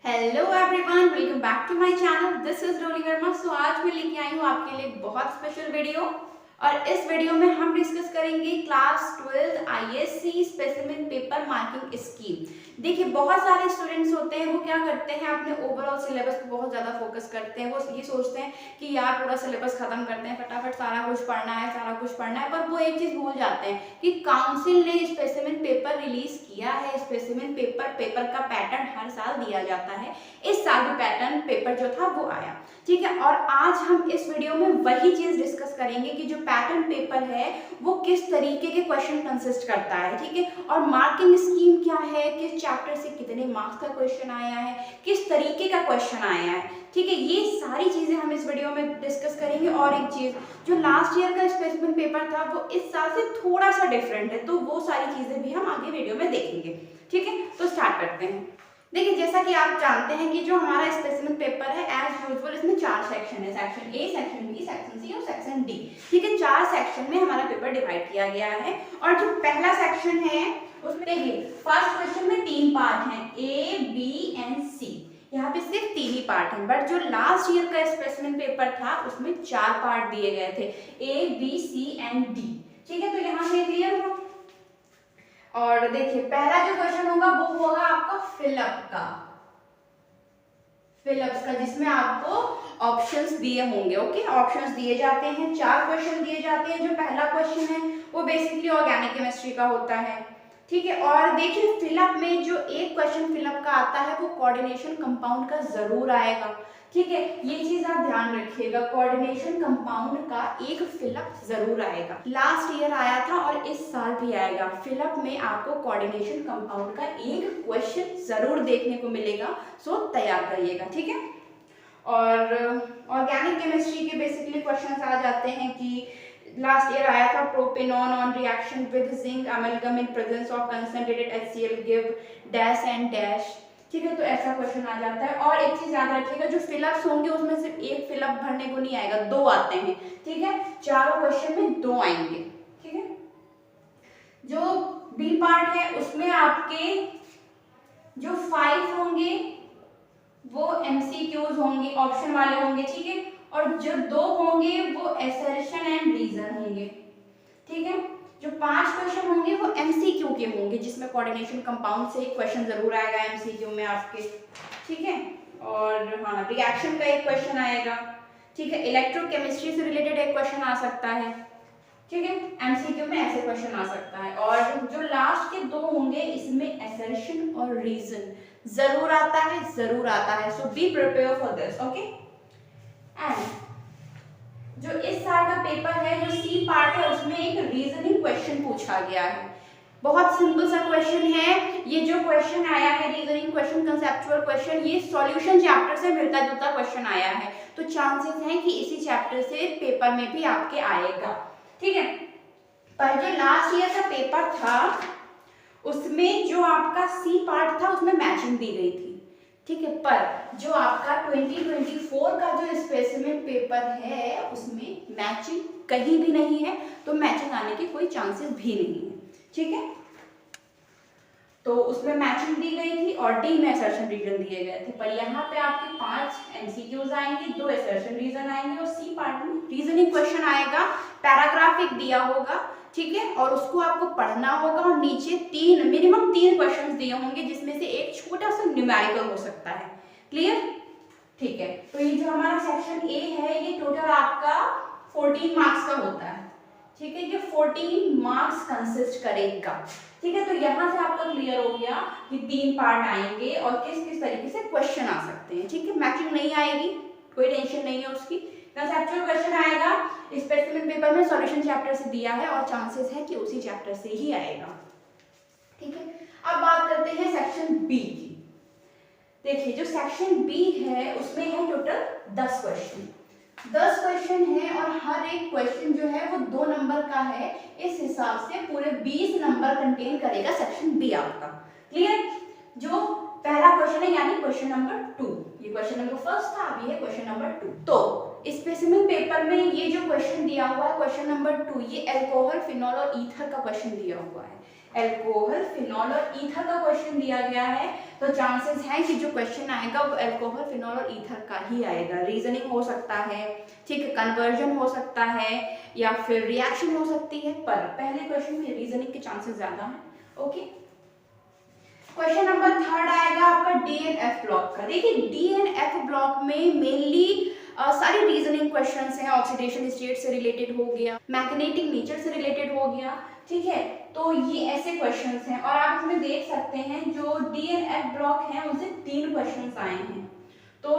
Hello everyone, welcome back to my channel. This is Roli Verma. So आज मैं लेके आई हूँ आपके लिए एक बहुत स्पेशल वीडियो और इस वीडियो में हम डिस्कस करेंगे class 12 ISC specimen paper marking scheme. देखिए, बहुत सारे स्टूडेंट्स होते हैं, वो क्या करते हैं, अपने ओवरऑल सिलेबस पे बहुत ज़्यादा फोकस करते हैं। वो ये सोचते हैं कि यार पूरा सिलेबस खत्म करते हैं, फटाफट सारा कुछ पढ़ना है, पर वो एक चीज़ भूल जाते हैं कि काउंसिल ने स्पेसिमेन पेपर रिलीज किया है। स्पेसिमेन पेपर का पैटर्न हर साल दिया जाता है। इस साल भी पैटर्न पेपर जो था वो आया, ठीक है। और आज हम इस वीडियो में वही चीज डिस्कस करेंगे कि जो पैटर्न पेपर है वो किस तरीके के क्वेश्चन कंसिस्ट करता है, ठीक है। और मार्किंग स्कीम क्या है, किस चैप्टर से कितने मार्क्स का क्वेश्चन आया है, किस तरीके का क्वेश्चन आया है, ठीक है। ये सारी चीजें हम इस वीडियो में डिस्कस करेंगे। और एक चीज, जो लास्ट ईयर का स्पेसिमेन पेपर था वो इस साल से थोड़ा सा डिफरेंट है, तो वो सारी चीजें भी हम आगे वीडियो में देखेंगे, ठीक है। तो स्टार्ट करते हैं। देखिए, जैसा कि आप जानते हैं कि जो हमारा स्पेसिमेन पेपर है एज यूजुअल इसमें 4 सेक्शन है, section A, section B, section C और सेक्शन डी, ठीक है। 4 सेक्शन में हमारा पेपर डिवाइड किया गया है। और जो पहला सेक्शन है उसमें देखिए, फर्स्ट क्वेश्चन में 3 पार्ट हैं, ए, बी एंड सी। यहाँ पे सिर्फ 3 ही पार्ट हैं, बट जो लास्ट ईयर का स्पेसिमेन पेपर था उसमें 4 पार्ट दिए गए थे, ए, बी, सी एंड डी, ठीक है। तो यहाँ से क्लियर हुआ। और देखिए, पहला जो क्वेश्चन होगा वो होगा आपका फिलअप्स का, जिसमें आपको ऑप्शंस दिए होंगे। ओके, ऑप्शंस दिए जाते हैं, 4 क्वेश्चन दिए जाते हैं। जो पहला क्वेश्चन है वो बेसिकली ऑर्गेनिक केमिस्ट्री का होता है, ठीक है। और देखिए, फिलअप में जो एक क्वेश्चन फिलअप का आता है वो कोऑर्डिनेशन कंपाउंड का जरूर आएगा, ठीक है। ये चीज आप ध्यान रखिएगा, कोऑर्डिनेशन कंपाउंड का एक फिलअप जरूर आएगा। लास्ट ईयर आया था और इस साल भी आएगा। फिलअप में आपको कोऑर्डिनेशन कंपाउंड का एक क्वेश्चन जरूर देखने को मिलेगा, सो तैयार करिएगा, ठीक है। और ऑर्गेनिक केमिस्ट्री के बेसिकली क्वेश्चन आ जाते हैं कि लास्ट ईयर आया था propanone on reaction with zinc amalgam in presence of concentrated HCl give dash and dash, ठीक है। तो ऐसा क्वेश्चन आ जाता है। और एक चीज याद रखिएगा, जो फिलअप्स होंगे उसमें सिर्फ एक फिलअप भरने को नहीं आएगा, 2 आते हैं, ठीक है। चारों क्वेश्चन में 2 आएंगे, ठीक है। जो बी पार्ट है उसमें आपके जो 5 होंगे वो MCQs होंगे, ऑप्शन वाले होंगे, ठीक है। और जो 2 होंगे वो असर्शन एंड रीजन होंगे, ठीक है। जो 5 क्वेश्चन होंगे वो MCQ के होंगे, जिसमें कोऑर्डिनेशन कंपाउंड से एक क्वेश्चन जरूर आएगा MCQ में आपके, ठीक है। और हाँ, रिएक्शन का एक क्वेश्चन आएगा, ठीक है। इलेक्ट्रोकेमिस्ट्री से रिलेटेड एक क्वेश्चन आ सकता है, ठीक है। MCQ में ऐसे क्वेश्चन आ सकता है। और जो लास्ट के 2 होंगे इसमें असर्शन और रीजन जरूर आता है, so be prepare for this, okay. And जो इस साल का पेपर है, जो सी पार्ट है, उसमें एक रीजनिंग क्वेश्चन पूछा गया है। बहुत सिंपल सा क्वेश्चन है। ये जो क्वेश्चन आया है रीजनिंग क्वेश्चन, कंसेप्चुअल क्वेश्चन, ये सॉल्यूशन चैप्टर से मिलता जुलता क्वेश्चन आया है, तो चांसेस हैं कि इसी चैप्टर से पेपर में भी आपके आएगा, ठीक है। पर जो लास्ट ईयर का पेपर था उसमें जो आपका सी पार्ट था उसमें मैचिंग दी गई थी, ठीक है। पर जो आपका 2024 का जो स्पेसिमेन पेपर है उसमें मैचिंग कहीं भी नहीं है, तो मैचिंग आने की कोई चांसेस भी नहीं है, ठीक है। तो उसमें मैचिंग दी गई थी और डी में असर्शन रीजन दिए गए थे। पर यहाँ पे आपके 5 MCQs आएंगे, 2 असर्शन रीजन आएंगे और सी पार्ट में रीजनिंग क्वेश्चन आएगा, पैराग्राफ दिया होगा, ठीक है। और उसको आपको पढ़ना होगा और नीचे मिनिमम 3 क्वेश्चंस दिए होंगे, जिसमें से एक छोटा सा न्यूमेरिकल हो सकता है, क्लियर, ठीक है। तो ये जो हमारा सेक्शन ए है ये टोटल आपका 14 मार्क्स का होता है, ठीक है। ये 14 मार्क्स कंसिस्ट करेगा, ठीक है। तो यहाँ से आपका क्लियर हो गया कि 3 पार्ट आएंगे और किस किस तरीके से क्वेश्चन आ सकते हैं, ठीक है। मैचिंग नहीं आएगी, कोई टेंशन नहीं है उसकी। कंसेप्चुअल क्वेश्चन आएगा, स्पेसिमेन पेपर में सॉल्यूशन चैप्टर से दिया है और चांसेस है कि उसी चैप्टर से ही आएगा, ठीक है। अब बात करते हैं सेक्शन बी की। देखिए, जो सेक्शन बी है उसमें है टोटल 10 क्वेश्चन है और हर एक क्वेश्चन जो है वो 2 नंबर का है। इस हिसाब से पूरे 20 नंबर कंटेन करेगा सेक्शन बी आपका, क्लियर। जो पहला क्वेश्चन है यानी क्वेश्चन नंबर 2, ये क्वेश्चन नंबर फर्स्ट था, अभी है क्वेश्चन नंबर 2। तो स्पेसिमेन पेपर में ये जो क्वेश्चन दिया हुआ है क्वेश्चन नंबर 2, ये अल्कोहल, फिनॉल और ईथर का क्वेश्चन दिया हुआ है। अल्कोहल, फिनॉल और ईथर का क्वेश्चन दिया गया है तो चांसेस हैं कि जो क्वेश्चन आएगा वो अल्कोहल, फिनॉल और ईथर का ही आएगा। रीजनिंग हो सकता है, ठीक है, कन्वर्जन हो सकता है या फिर रिएक्शन हो सकती है, पर पहले क्वेश्चन में रीजनिंग के चांसेस ज्यादा हैं। ओके, क्वेश्चन नंबर 3 आएगा आपका डीएनएफ ब्लॉक का। देखिए डीएनएफ ब्लॉक में मेनली सारी रीजनिंग क्वेश्चंस हैं, ऑक्सीडेशन स्टेट से रिलेटेड हो गया, मैग्नेटिक नेचर से रिलेटेड हो गया, ठीक है, तो ये ऐसे क्वेश्चंस हैं। और आप इसमें देख सकते हैं जो डीएनएफ ब्लॉक है उनसे 3 क्वेश्चंस आए हैं। तो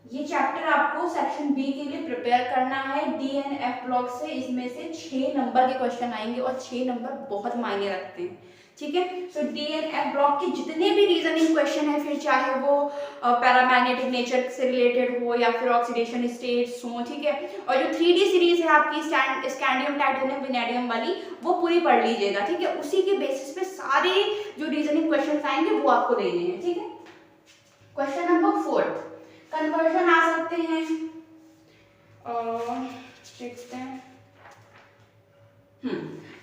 ये चैप्टर आपको सेक्शन बी के लिए प्रिपेयर करना है डीएनएफ ब्लॉक से। इसमें से 6 नंबर के क्वेश्चन आएंगे और 6 नंबर बहुत मायने रखते हैं, ठीक है। सो डीएनएफ ब्लॉक के जितने भी रीजनिंग क्वेश्चन है, फिर चाहे वो पैरामैग्नेटिक नेचर से रिलेटेड हो या फिर ऑक्सीडेशन स्टेट्स हो, ठीक है, और जो 3D सीरीज है आपकी स्कैंडियम, टाइटेनियम, वेनेडियम वाली, वो पूरी पढ़ लीजिएगा, ठीक है। उसी के बेसिस पे सारे जो रीजनिंग क्वेश्चन आएंगे वो आपको देने हैं, ठीक है। क्वेश्चन नंबर 4, कन्वर्जन आ सकते हैं, देखते हैं,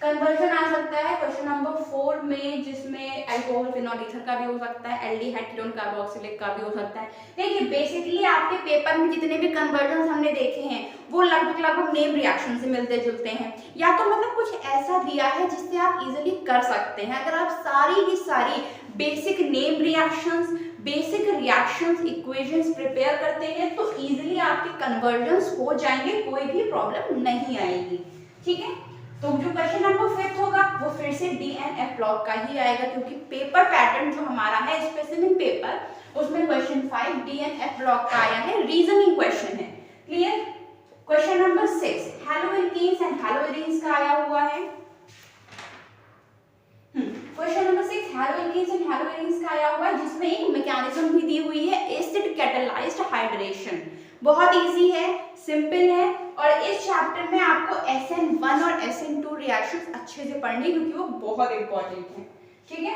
कन्वर्जन आ सकता है क्वेश्चन नंबर 4 में, जिसमें अल्कोहल, फिनॉल, ईथर का भी हो सकता है, एल्डिहाइड, कीटोन, कार्बोक्सिलिक का भी हो सकता है। देखिए बेसिकली आपके पेपर में जितने भी कन्वर्जन हमने देखे हैं वो लगभग नेम रिएक्शन से मिलते जुलते हैं, या तो मतलब कुछ ऐसा दिया है जिससे आप इजीली कर सकते हैं। अगर आप सारी की सारी basic name reactions, basic reactions, equations prepare करते हैं तो इजीली आपके कन्वर्जन्स हो जाएंगे, कोई भी प्रॉब्लम नहीं आएगी, ठीक है। तो जो क्वेश्चन नंबर 5 होगा वो फिर से डीएनएफ ब्लॉक का ही आएगा, क्योंकि पेपर पैटर्न जो हमारा है स्पेसिफिक पेपर, उसमें क्वेश्चन 5 डीएनएफ ब्लॉक का आया है, रीजनिंग क्वेश्चन है, क्लियर। क्वेश्चन नंबर 6 हैलोएल्कीन्स एंड हैलोएरीन्स का आया हुआ है। क्वेश्चन नंबर 6 हैलोएल्कीन्स एंड हैलोएरीन्स का आया हुआ है, जिसमें एक मैकेनिज्म भी दी हुई है, एसिड कैटालाइज्ड हाइड्रेशन। बहुत इजी है, सिंपल है, और इस चैप्टर में आपको SN1 और SN2 रिएक्शंस अच्छे से पढ़नी, क्योंकि वो बहुत इंपॉर्टेंट है, ठीक है।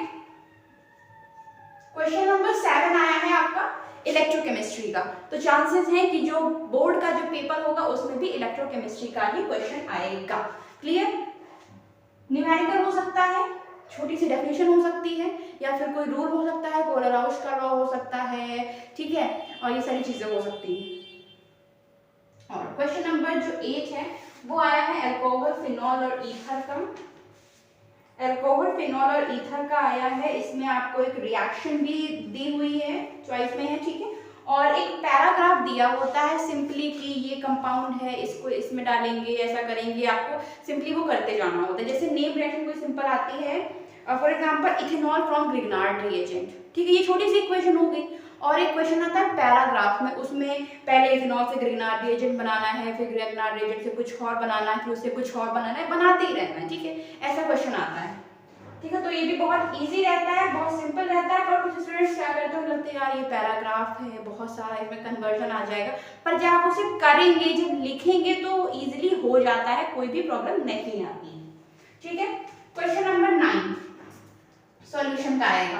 क्वेश्चन नंबर 7 आया है आपका इलेक्ट्रोकेमिस्ट्री का, तो चांसेस हैं कि जो बोर्ड का जो पेपर होगा उसमें भी इलेक्ट्रोकेमिस्ट्री का ही क्वेश्चन आएगा, क्लियर। न्यूमेरिकल हो सकता है, छोटी सी डेफिनेशन हो सकती है, या फिर कोई रूल हो सकता है, कोलराउश का लॉ हो सकता है, ठीक है, और ये सारी चीजें हो सकती हैं। और क्वेश्चन नंबर जो 8 है वो आया है अल्कोहल, फिनॉल और ईथर का। अल्कोहल, फिनॉल और ईथर का आया है, इसमें आपको एक रिएक्शन भी दी हुई है, चॉइस में है, ठीक है, और एक पैराग्राफ दिया होता है सिंपली कि ये कंपाउंड है, इसको इसमें डालेंगे, ऐसा करेंगे, आपको सिंपली वो करते जाना होता है। जैसे नेम रिएक्शन कोई सिंपल आती है, for example ethanol from Grignard reagent, ठीक है, ये छोटी सी इक्वेशन हो गई। और एक क्वेश्चन आता है पैराग्राफ में, उसमें पहले इथेनॉल से ग्रिग्नार्ड रिएजेंट बनाना है, फिर ग्रिग्नार्ड रिएजेंट से कुछ और बनाना है, फिर उससे कुछ और बनाना है, बनाते ही रहना है, ठीक है, ऐसा क्वेश्चन आता है, ठीक है। तो ये भी बहुत इजी रहता है, बहुत सिंपल रहता है, पर कुछ स्टूडेंट्स क्या करते हैं, लगता है यार ये पैराग्राफ है, बहुत सारा इसमें कन्वर्जन आ जाएगा, पर जब आप उसे करेंगे, जब लिखेंगे तो इजीली हो जाता है, कोई भी प्रॉब्लम नहीं आती, ठीक है। क्वेश्चन नंबर 9 सॉल्यूशन का आएगा।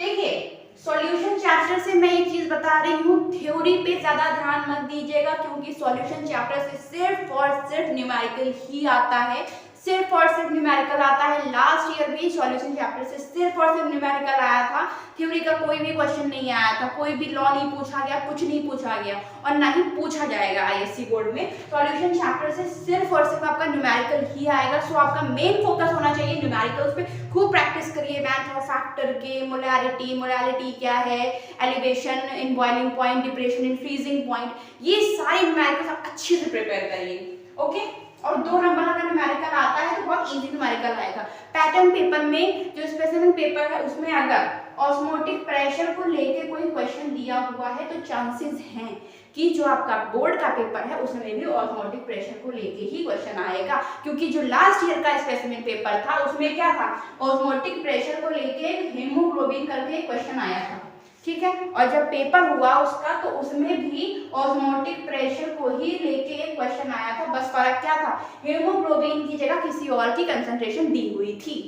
देखिए सॉल्यूशन चैप्टर से मैं एक चीज बता रही हूँ, थ्योरी पे ज्यादा ध्यान मत दीजिएगा, क्योंकि सॉल्यूशन चैप्टर से सिर्फ और सिर्फ न्यूमेरिकल ही आता है, सिर्फ और सिर्फ न्यूमेरिकल आता है। लास्ट ईयर भी सॉल्यूशन चैप्टर से सिर्फ और सिर्फ न्यूमेरिकल आया था, थ्योरी का कोई भी क्वेश्चन नहीं आया था, कोई भी लॉ नहीं पूछा गया, कुछ नहीं पूछा गया, और ना ही पूछा जाएगा आईएससी बोर्ड में। सॉल्यूशन चैप्टर से सिर्फ और सिर्फ आपका न्यूमेरिकल ही आएगा, सो आपका मेन फोकस होना चाहिए न्यूमेरिकल्स पे। खूब प्रैक्टिस करिए मैथ और फैक्टर के, मोलैरिटी, मोलैलिटी क्या है, elevation in boiling point, depression in freezing point, ये सारे न्यूमेरिकल्स आप अच्छे से प्रिपेयर करिए, ओके। और 2 नंबर अगर न्यूमेरिकल आता है तो बहुत इजी न्यूमेरिकल आएगा। पैटर्न पेपर में जो स्पेसिफिक पेपर है उसमें अगर ऑस्मोटिक प्रेशर को लेके कोई क्वेश्चन दिया हुआ है तो चांसेस हैं कि जो आपका बोर्ड का पेपर है उसमें भी ऑस्मोटिक प्रेशर को लेके ही क्वेश्चन आएगा, क्योंकि जो लास्ट ईयर का स्पेसिफिक पेपर था उसमें क्या था, ऑस्मोटिक प्रेशर को लेके हीमोग्लोबिन करके क्वेश्चन आया था, ठीक है। और जब पेपर हुआ उसका तो उसमें भी ऑस्मोटिक प्रेशर को ही लेके एक क्वेश्चन आया था, बस फर्क क्या था, हीमोग्लोबिन की जगह किसी और की कंसंट्रेशन दी हुई थी,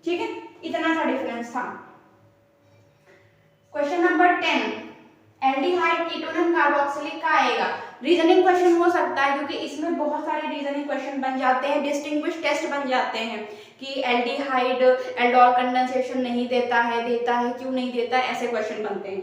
ठीक है, इतना सा डिफरेंस था। Question number 10 aldehyde, ketone and carboxylic का आएगा। रीजनिंग क्वेश्चन हो सकता है, क्योंकि इसमें बहुत सारे रीजनिंग क्वेश्चन बन जाते हैं, डिस्टिंग्विश टेस्ट बन जाते हैं, कि एल्डिहाइड एल्डोल कंडेंसेशन नहीं देता है क्यों नहीं देता है, ऐसे क्वेश्चन बनते हैं।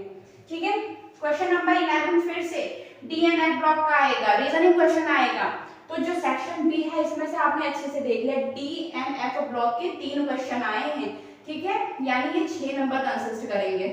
ठीक है, क्वेश्चन नंबर 11 फिर से डीएनएफ ब्लॉक का आएगा, रीजनिंग क्वेश्चन आएगा। तो जो सेक्शन बी है इसमें से आपने अच्छे से देख लिया, डीएनएफ ब्लॉक के 3 क्वेश्चन आए हैं। ठीक है, यानी ये 6 नंबर कंसिस्ट करेंगे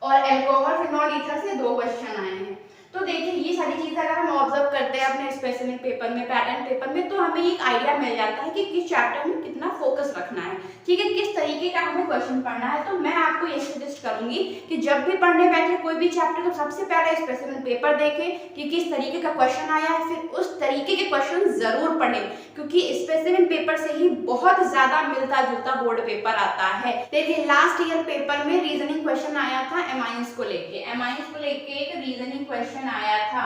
और अल्कोहल फिनोल ईथर से 2 क्वेश्चन आए हैं। तो देखिए ये सारी चीजें अगर हम ऑब्जर्व करते हैं अपने स्पेसिफिक पेपर में, पैटर्न पेपर में, तो हमें एक आइडिया मिल जाता है कि किस चैप्टर में कितना फोकस रखना है। ठीक है, किस तरीके का हमें क्वेश्चन पढ़ना है। तो मैं आपको ये सजेस्ट करूंगी कि जब भी पढ़ने बैठे कोई भी चैप्टर, तो सबसे पहले स्पेसिफिक पेपर देखें कि किस तरीके का क्वेश्चन आया है, फिर उस तरीके के क्वेश्चन जरूर पढ़ें, क्योंकि स्पेसिफिक पेपर से ही बहुत ज्यादा मिलता जुलता बोर्ड पेपर आता है। देखिए लास्ट ईयर पेपर में रीजनिंग क्वेश्चन आया था एमाइंस को लेके एक रीजनिंग क्वेश्चन आया था।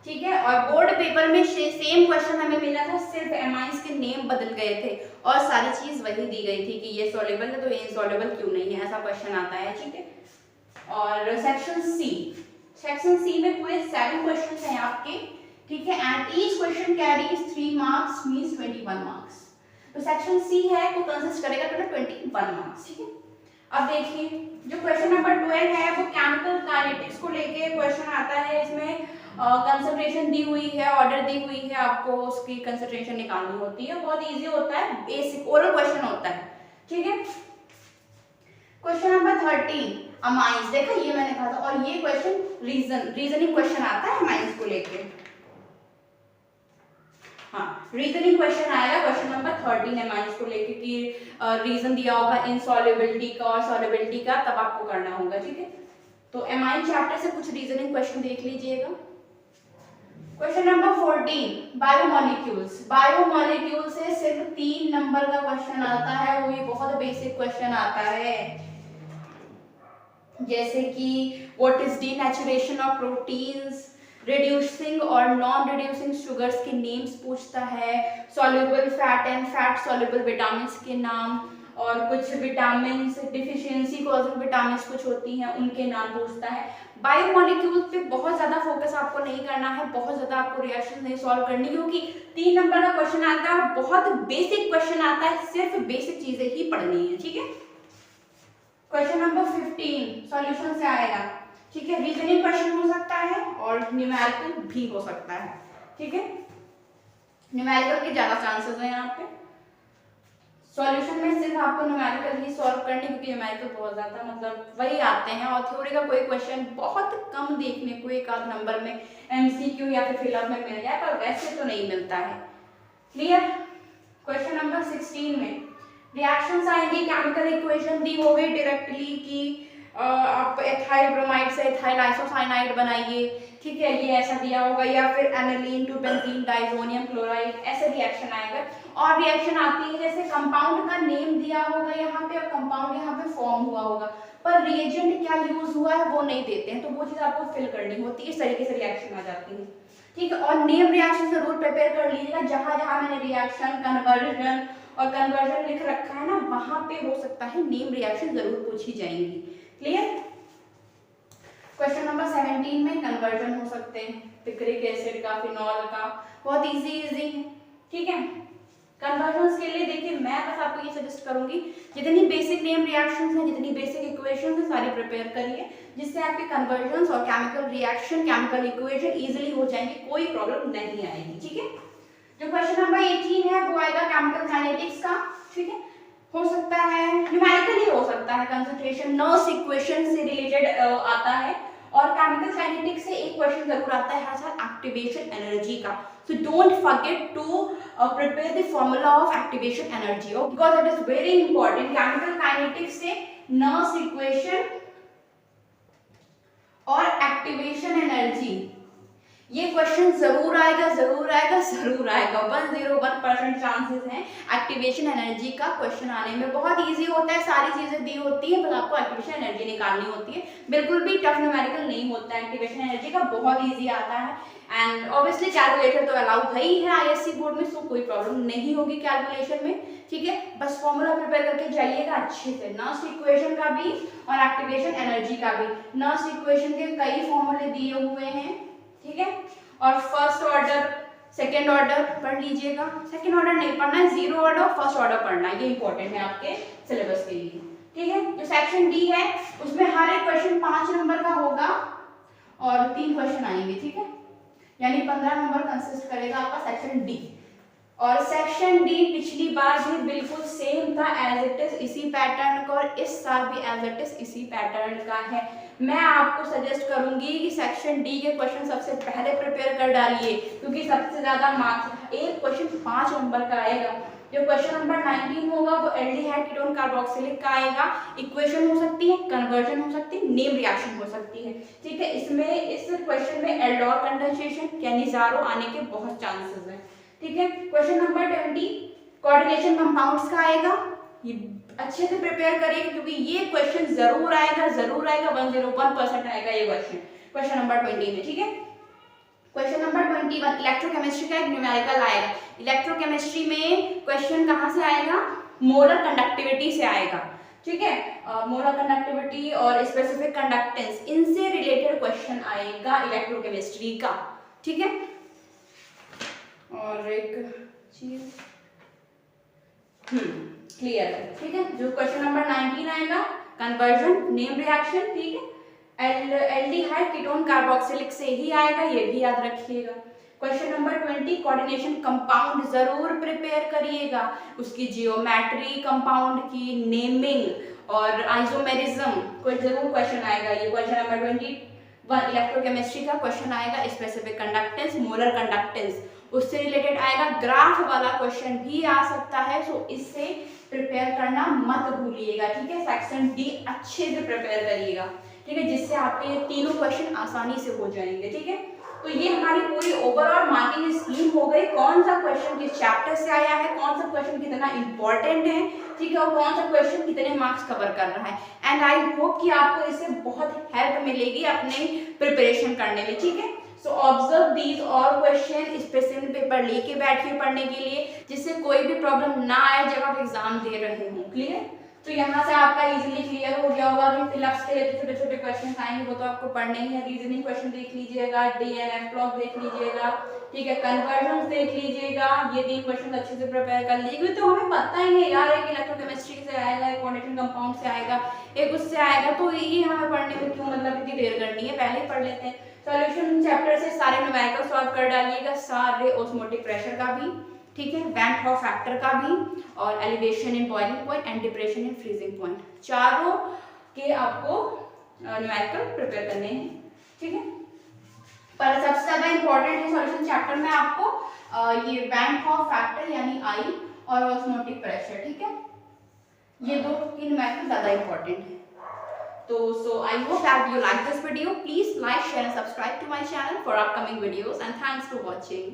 ठीक है, और बोर्ड पेपर में सेम क्वेश्चन हमें मिला था, सिर्फ एमाइंस के नेम बदल गए थे और सारी चीज वही दी गई थी कि ये सॉल्युबल है तो ये इनसॉल्युबल क्यों नहीं है, ऐसा क्वेश्चन आता है। ठीक है, और सेक्शन सी में पूरे 7 क्वेश्चन हैं आपके। ठीक है, and each question carries 3 marks means 21 marks. तो सेक्शन सी है वो कंसिस्ट करेगा टोटल 21 मार्क्स। ठीक है, अब देखिए जो क्वेश्चन नंबर 12 है वो केमिकल काइनेटिक्स को लेके क्वेश्चन आता है। इसमें कंसंट्रेशन दी हुई है, ऑर्डर दी हुई है, आपको उसकी कंसंट्रेशन निकालनी होती है। बहुत इजी होता है, बेसिक ओरल क्वेश्चन होता है। ठीक है, क्वेश्चन नंबर 13 अमाइंस, देखा ये मैंने कहा था, और ये क्वेश्चन रीजनिंग क्वेश्चन आता है अमाइंस को लेके। हाँ, रीजनिंग क्वेश्चन आएगा क्वेश्चन नंबर 13 अमाइंस को लेके कि रीजन दिया होगा इनसॉल्युबिलिटी का और सॉल्युबिलिटी का, तब आपको करना होगा। ठीक है, तो अमाइन चैप्टर से कुछ रीजनिंग क्वेश्चन देख लीजिएगा। क्वेश्चन नंबर 14 बायोमोलिक्यूल से सिर्फ 3 नंबर का क्वेश्चन आता है, वो भी बहुत बेसिक क्वेश्चन आता है, जैसे कि what is denaturation of proteins, reducing और नॉन रिड्यूसिंग शुगर्स के नेम्स पूछता है, soluble fat and fat soluble vitamins के नाम, और कुछ विटामिन्स डिफिशियंसी कॉजिंग विटामिन्स कुछ होती हैं उनके नाम पूछता है। बायोमोलिक्यूल्स पे बहुत ज्यादा फोकस आपको नहीं करना है, बहुत ज्यादा आपको रिएक्शन नहीं सॉल्व करनी, क्योंकि 3 नंबर का क्वेश्चन आता है, बहुत बेसिक क्वेश्चन आता है, सिर्फ बेसिक चीजें ही पढ़नी है। ठीक है, क्वेश्चन नंबर 15 सॉल्यूशन से आएगा। ठीक है, रीजनिंग क्वेश्चन हो सकता है और न्यूमेरिकल भी हो सकता है। ठीक है, न्यूमेरिकल के ज्यादा चांसेस हैं यहाँ पे। सॉल्यूशन में सिर्फ आपको न्यूमेरिकल ही सॉल्व करनी, क्योंकि न्यूमेरिकल बहुत ज्यादा मतलब वही आते हैं, और थ्योरी का कोई क्वेश्चन बहुत कम देखने को एक आध नंबर में एमसीक्यू या फिर फिलअप में मिल जाए, पर वैसे तो नहीं मिलता है। क्लियर। क्वेश्चन नंबर 16 में रिएक्शंस आएंगी, केमिकल इक्वेशन दी हो गई डायरेक्टली कि आप एथाइल ब्रोमाइड से एथाइल आइसोसाइनाइड बनाइए। ठीक है, ये ऐसा दिया होगा, या फिर aniline to benzene diazonium chloride, ऐसे रिएक्शन आएगा। और रिएक्शन आती है जैसे कंपाउंड का नेम दिया होगा यहाँ पे और कंपाउंड यहाँ पे फॉर्म हुआ होगा, पर रिएजेंट क्या यूज हुआ है वो नहीं देते हैं, तो वो चीज आपको फिल करनी होती है। इस तरीके से रिएक्शन आ जाती है। ठीक है, और नेम रिएक्शन जरूर प्रिपेयर कर लीजिएगा, जहां जहां मैंने रिएक्शन कन्वर्जन और कन्वर्जन लिख रखा है ना, वहां पे हो सकता है नेम रिएक्शन जरूर पूछी जाएंगी। क्लियर। क्वेश्चन नंबर 17 में कन्वर्जन हो सकते हैं, पिक्रिक एसिड का, फिनॉल का, बहुत इजी है। ठीक है, कन्वर्जन के लिए देखिए मैं बस आपको ये सजेस्ट करूंगी, जितनी बेसिक नेम रिएक्शंस हैं, जितनी बेसिक इक्वेशंस हैं, सारी प्रिपेयर करिए, जिससे आपके कन्वर्जन्स और chemical reaction, chemical equation easily हो जाएंगे, कोई प्रॉब्लम नहीं आएगी। ठीक है, जो क्वेश्चन नंबर 18 है वो आएगा केमिकल काइनेटिक्स का। ठीक है, हो सकता है न्यूमेरिकली हो सकता है, कंसंट्रेशन नर्स इक्वेशन से रिलेटेड आता है, और केमिकल काइनेटिक्स से एक क्वेश्चन जरूर आता है हर साल, एक्टिवेशन एनर्जी का। So don't forget to prepare the formula of activation energy, because it is very important. Chemical kinetics से nurse equation और एक्टिवेशन एनर्जी, ये क्वेश्चन जरूर आएगा 101% चांसेस हैं एक्टिवेशन एनर्जी का क्वेश्चन आने में। बहुत इजी होता है, सारी चीजें दी होती है, बस आपको एक्टिवेशन एनर्जी निकालनी होती है, बिल्कुल भी टफ न्यूमेरिकल नहीं होता है एक्टिवेशन एनर्जी का, बहुत इजी आता है। एंड ऑब्वियसली कैलकुलेटर तो अलाउ है ही है आईएससी बोर्ड में, सो कोई प्रॉब्लम नहीं होगी कैलकुलेशन में। ठीक है, बस फॉर्मूला प्रिपेयर करके जाइएगा अच्छे से, नर्स इक्वेशन का भी और एक्टिवेशन एनर्जी का भी। नर्स इक्वेशन के कई फॉर्मूले दिए हुए हैं। ठीक है, और फर्स्ट ऑर्डर सेकेंड ऑर्डर पढ़ लीजिएगा, सेकेंड ऑर्डर नहीं पढ़ना है, जीरो ऑर्डर फर्स्ट ऑर्डर पढ़ना है, ये इंपॉर्टेंट है आपके सिलेबस के लिए। ठीक है, जो सेक्शन डी है उसमें हर एक क्वेश्चन 5 नंबर का होगा और 3 क्वेश्चन आएंगे। ठीक है, यानी 15 नंबर कंसिस्ट करेगा आपका सेक्शन डी। और सेक्शन डी पिछली बार भी बिल्कुल सेम था एज इट इज इसी पैटर्न का, और इस साल भी एज इट इज इसी पैटर्न का है। मैं आपको सजेस्ट करूंगी कि सेक्शन डी के क्वेश्चन सबसे पहले प्रिपेयर कर डालिए, क्योंकि सबसे ज्यादा मार्क्स, एक क्वेश्चन 5 नंबर का आएगा। जो क्वेश्चन नंबर 19 होगा वो एल्डिहाइड कीटोन कार्बोक्सिलिक का आएगा। इक्वेशन हो सकती है, कन्वर्जन हो सकती है, नेम रिएक्शन हो सकती है। ठीक है, इसमें इस क्वेश्चन में एल्डोर कंडेंसेशन यानी ज़ारो आने के बहुत चांसेस हैं। ठीक है, क्वेश्चन नंबर 20 कोऑर्डिनेशन कंपाउंड्स का आएगा। ये अच्छे से प्रिपेयर करिए क्योंकि ये क्वेश्चन जरूर आएगा 101% आएगा ये क्वेश्चन, क्वेश्चन नंबर 20 में। ठीक है, क्वेश्चन नंबर 21 इलेक्ट्रोकेमिस्ट्री का एक न्यूमेरिकल आएगा। इलेक्ट्रोकेमिस्ट्री में क्वेश्चन कहाँ से आएगा, मोलर कंडक्टिविटी से आएगा। ठीक है, मोलर कंडक्टिविटी और स्पेसिफिक कंडक्टेंस, इनसे रिलेटेड क्वेश्चन आएगा इलेक्ट्रोकेमिस्ट्री का। ठीक है, और एक चीज क्लियर है। ठीक है, जो क्वेश्चन नंबर 19 आएगा कन्वर्जन, नेम रिएक्शन। ठीक है, एल्डिहाइड कीटोन कार्बोक्सिलिक से ही आएगा, ये भी याद रखिएगा। क्वेश्चन नंबर 20 कोऑर्डिनेशन कंपाउंड जरूर प्रिपेयर करिएगा, उसकी जियोमेट्री, कंपाउंड की नेमिंग और आइसोमेरिज्म कोई जरूर क्वेश्चन आएगा। ये क्वेश्चन नंबर 21 इलेक्ट्रोकेमिस्ट्री का क्वेश्चन आएगा। स्पेसिफिक कंडक्टेंस, मोलर कंडक्टेंस उससे रिलेटेड आएगा। ग्राफ वाला क्वेश्चन भी आ सकता है, सो इससे प्रिपेयर करना मत भूलिएगा। ठीक है, सेक्शन डी अच्छे से प्रिपेयर करिएगा। ठीक है, जिससे आपके ये तीनों क्वेश्चन आसानी से हो जाएंगे। ठीक है, तो ये हमारी पूरी ओवरऑल मार्किंग स्कीम हो गई, कौन सा क्वेश्चन किस चैप्टर से आया है, कौन सा क्वेश्चन कितना इंपॉर्टेंट है। ठीक है, और कौन सा क्वेश्चन कितने मार्क्स कवर कर रहा है। एंड आई होप कि आपको इससे बहुत हेल्प मिलेगी अपने प्रिपरेशन करने में। ठीक है, सो ऑब्जर्व दीज और क्वेश्चन, स्पेशल पेपर लेके बैठिए पढ़ने के लिए, जिससे कोई भी प्रॉब्लम ना आए जब आप एग्जाम दे रहे हो। क्लियर, तो यहाँ से आपका इजीली क्लियर हो गया होगा कि फिलअप्स के लिए छोटे छोटे क्वेश्चन आएंगे वो तो आपको पढ़ने ही है। रीजनिंग क्वेश्चन देख लीजिएगा, डीएनएफ ब्लॉक देख लीजिएगा। ठीक है, कन्वर्जन देख लीजिएगा, ये 3 क्वेश्चन अच्छे से प्रिपेयर कर लीजिए। तो हमें पता ही है यार, एक इलेक्ट्रोकेमिस्ट्री से आएगा, एक कोऑर्डिनेशन कंपाउंड से आएगा, एक उससे आएगा, तो ये हमें पढ़ने में क्यों मतलब इतनी देर करनी है, पहले ही पढ़ लेते हैं। सॉल्यूशन चैप्टर से सारे न्यूमेरिकल सॉल्व कर डालिएगा, सारे ऑस्मोटिक प्रेशर का भी। ठीक है, वैन हॉफ फैक्टर का भी, और elevation in boiling point and depression in freezing point, चारों के आपको न्यूमेरिकल प्रिपेयर करने हैं। ठीक है, पर सबसे ज्यादा इंपॉर्टेंट है सॉल्यूशन चैप्टर में आपको ये वैन हॉफ फैक्टर यानी आई और ऑस्मोटिक प्रेशर। ठीक है, ये दो की न्यूमेरिकल ज्यादा इंपॉर्टेंट है। तो so I hope that you like this video. Please like, share and subscribe to my channel for upcoming videos, and thanks for watching.